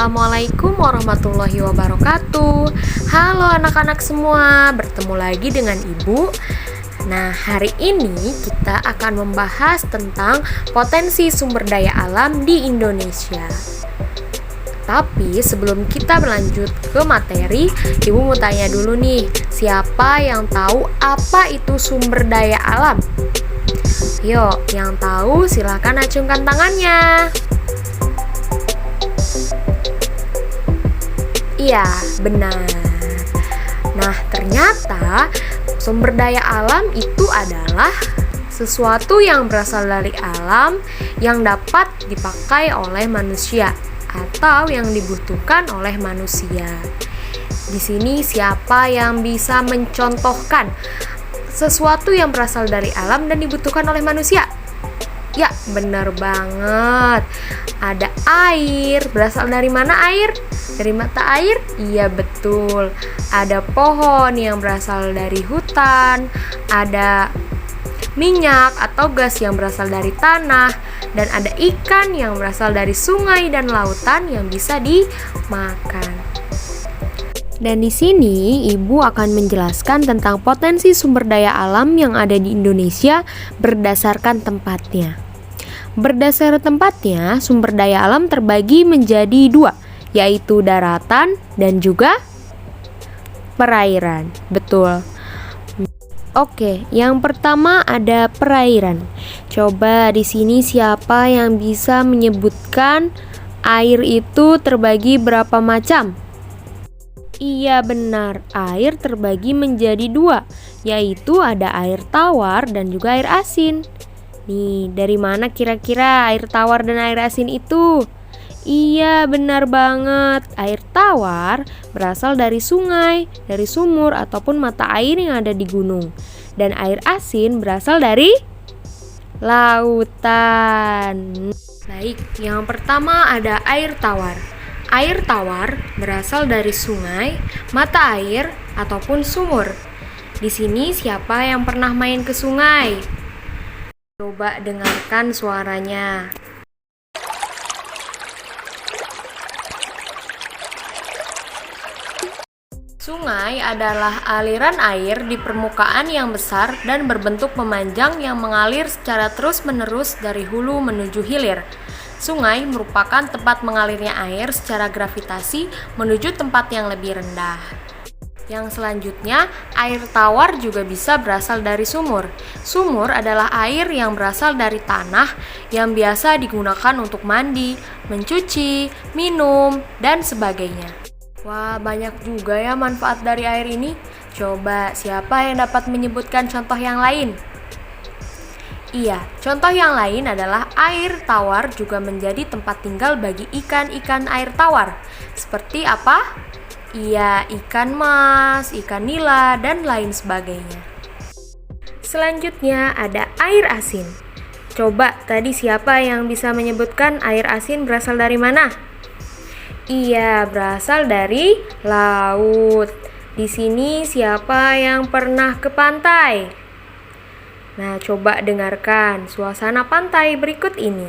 Assalamualaikum warahmatullahi wabarakatuh. Halo anak-anak semua, bertemu lagi dengan Ibu. Nah, hari ini kita akan membahas tentang potensi sumber daya alam di Indonesia. Tapi sebelum kita berlanjut ke materi, Ibu mau tanya dulu nih, siapa yang tahu apa itu sumber daya alam? Yuk, yang tahu silakan acungkan tangannya. Iya, benar. Nah, ternyata sumber daya alam itu adalah sesuatu yang berasal dari alam yang dapat dipakai oleh manusia atau yang dibutuhkan oleh manusia. Di sini siapa yang bisa mencontohkan sesuatu yang berasal dari alam dan dibutuhkan oleh manusia? Ya, benar banget. Ada air. Berasal dari mana air? Dari mata air? Iya, betul. Ada pohon yang berasal dari hutan. Ada minyak atau gas yang berasal dari tanah. Dan ada ikan yang berasal dari sungai dan lautan yang bisa dimakan. Dan di sini Ibu akan menjelaskan tentang potensi sumber daya alam yang ada di Indonesia berdasarkan tempatnya. Berdasarkan tempatnya, sumber daya alam terbagi menjadi dua, yaitu daratan dan juga perairan. Betul. Oke, yang pertama ada perairan. Coba di sini siapa yang bisa menyebutkan air itu terbagi berapa macam? Iya, benar, air terbagi menjadi dua, yaitu ada air tawar dan juga air asin. Nih, dari mana kira-kira air tawar dan air asin itu? Iya, benar banget, air tawar berasal dari sungai, dari sumur ataupun mata air yang ada di gunung. Dan air asin berasal dari lautan. Baik, yang pertama ada air tawar. Air tawar berasal dari sungai, mata air, ataupun sumur. Di sini siapa yang pernah main ke sungai? Coba dengarkan suaranya. Sungai adalah aliran air di permukaan yang besar dan berbentuk memanjang yang mengalir secara terus-menerus dari hulu menuju hilir. Sungai merupakan tempat mengalirnya air secara gravitasi menuju tempat yang lebih rendah. Yang selanjutnya, air tawar juga bisa berasal dari sumur. Sumur adalah air yang berasal dari tanah yang biasa digunakan untuk mandi, mencuci, minum, dan sebagainya. Wah, banyak juga ya manfaat dari air ini. Coba, siapa yang dapat menyebutkan contoh yang lain? Iya, contoh yang lain adalah air tawar juga menjadi tempat tinggal bagi ikan-ikan air tawar. Seperti apa? Iya, ikan mas, ikan nila, dan lain sebagainya. Selanjutnya ada air asin. Coba, tadi siapa yang bisa menyebutkan air asin berasal dari mana? Iya, berasal dari laut. Di sini siapa yang pernah ke pantai? Nah, coba dengarkan suasana pantai berikut ini.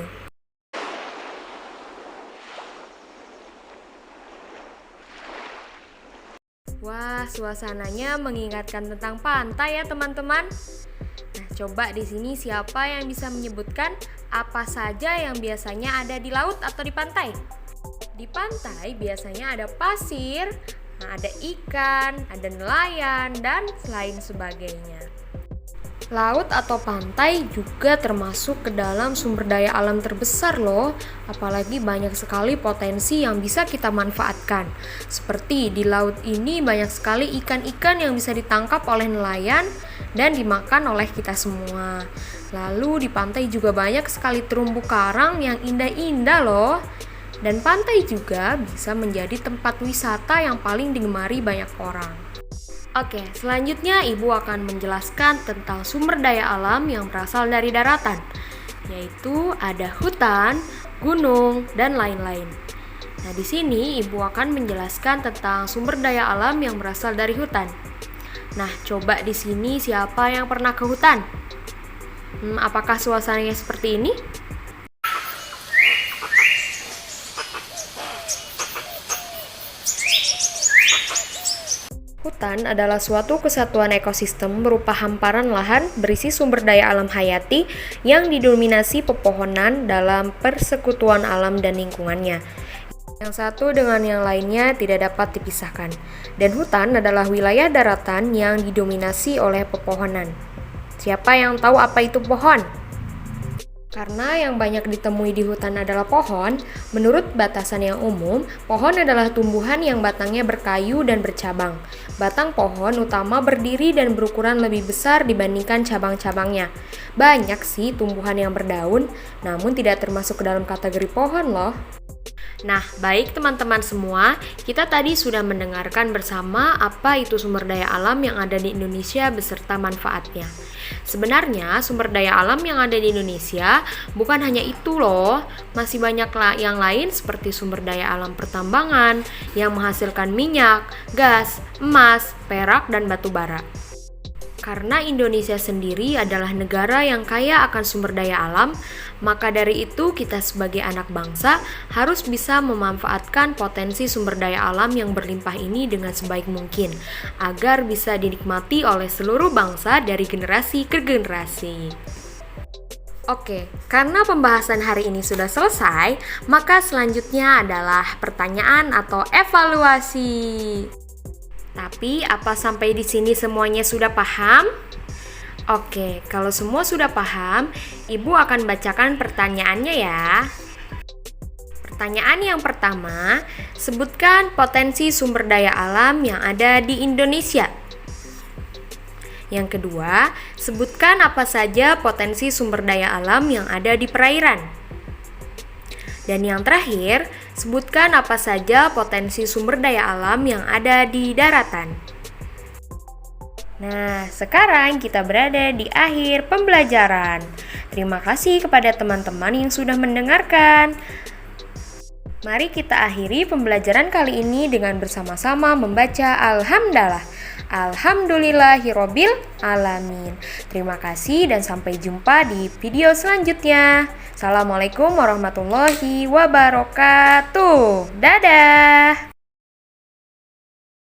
Wah, suasananya mengingatkan tentang pantai ya, teman-teman. Nah, coba di sini siapa yang bisa menyebutkan apa saja yang biasanya ada di laut atau di pantai? Di pantai biasanya ada pasir, ada ikan, ada nelayan, dan lain sebagainya. Laut atau pantai juga termasuk ke dalam sumber daya alam terbesar loh. Apalagi banyak sekali potensi yang bisa kita manfaatkan. Seperti di laut ini banyak sekali ikan-ikan yang bisa ditangkap oleh nelayan dan dimakan oleh kita semua. Lalu di pantai juga banyak sekali terumbu karang yang indah-indah loh. Dan pantai juga bisa menjadi tempat wisata yang paling digemari banyak orang. Oke, selanjutnya Ibu akan menjelaskan tentang sumber daya alam yang berasal dari daratan, yaitu ada hutan, gunung, dan lain-lain. Nah, di sini Ibu akan menjelaskan tentang sumber daya alam yang berasal dari hutan. Nah, coba di sini siapa yang pernah ke hutan? Apakah suasananya seperti ini? Hutan adalah suatu kesatuan ekosistem berupa hamparan lahan berisi sumber daya alam hayati yang didominasi pepohonan dalam persekutuan alam dan lingkungannya. Yang satu dengan yang lainnya tidak dapat dipisahkan. Dan hutan adalah wilayah daratan yang didominasi oleh pepohonan. Siapa yang tahu apa itu pohon? Karena yang banyak ditemui di hutan adalah pohon, menurut batasan yang umum, pohon adalah tumbuhan yang batangnya berkayu dan bercabang. Batang pohon utama berdiri dan berukuran lebih besar dibandingkan cabang-cabangnya. Banyak sih tumbuhan yang berdaun, namun tidak termasuk ke dalam kategori pohon loh. Nah, baik teman-teman semua, kita tadi sudah mendengarkan bersama apa itu sumber daya alam yang ada di Indonesia beserta manfaatnya. Sebenarnya sumber daya alam yang ada di Indonesia bukan hanya itu loh, masih banyak yang lain seperti sumber daya alam pertambangan yang menghasilkan minyak, gas, emas, perak, dan batu bara. Karena Indonesia sendiri adalah negara yang kaya akan sumber daya alam, maka dari itu kita sebagai anak bangsa harus bisa memanfaatkan potensi sumber daya alam yang berlimpah ini dengan sebaik mungkin, agar bisa dinikmati oleh seluruh bangsa dari generasi ke generasi. Oke, karena pembahasan hari ini sudah selesai, maka selanjutnya adalah pertanyaan atau evaluasi. Tapi apa sampai di sini semuanya sudah paham? Oke, kalau semua sudah paham, Ibu akan bacakan pertanyaannya ya. Pertanyaan yang pertama, sebutkan potensi sumber daya alam yang ada di Indonesia. Yang kedua, sebutkan apa saja potensi sumber daya alam yang ada di perairan. Dan yang terakhir, sebutkan apa saja potensi sumber daya alam yang ada di daratan. Nah, sekarang kita berada di akhir pembelajaran. Terima kasih kepada teman-teman yang sudah mendengarkan. Mari kita akhiri pembelajaran kali ini dengan bersama-sama membaca Alhamdulillah. Alhamdulillahirobbil alamin. Terima kasih dan sampai jumpa di video selanjutnya. Assalamualaikum warahmatullahi wabarakatuh. Dadah.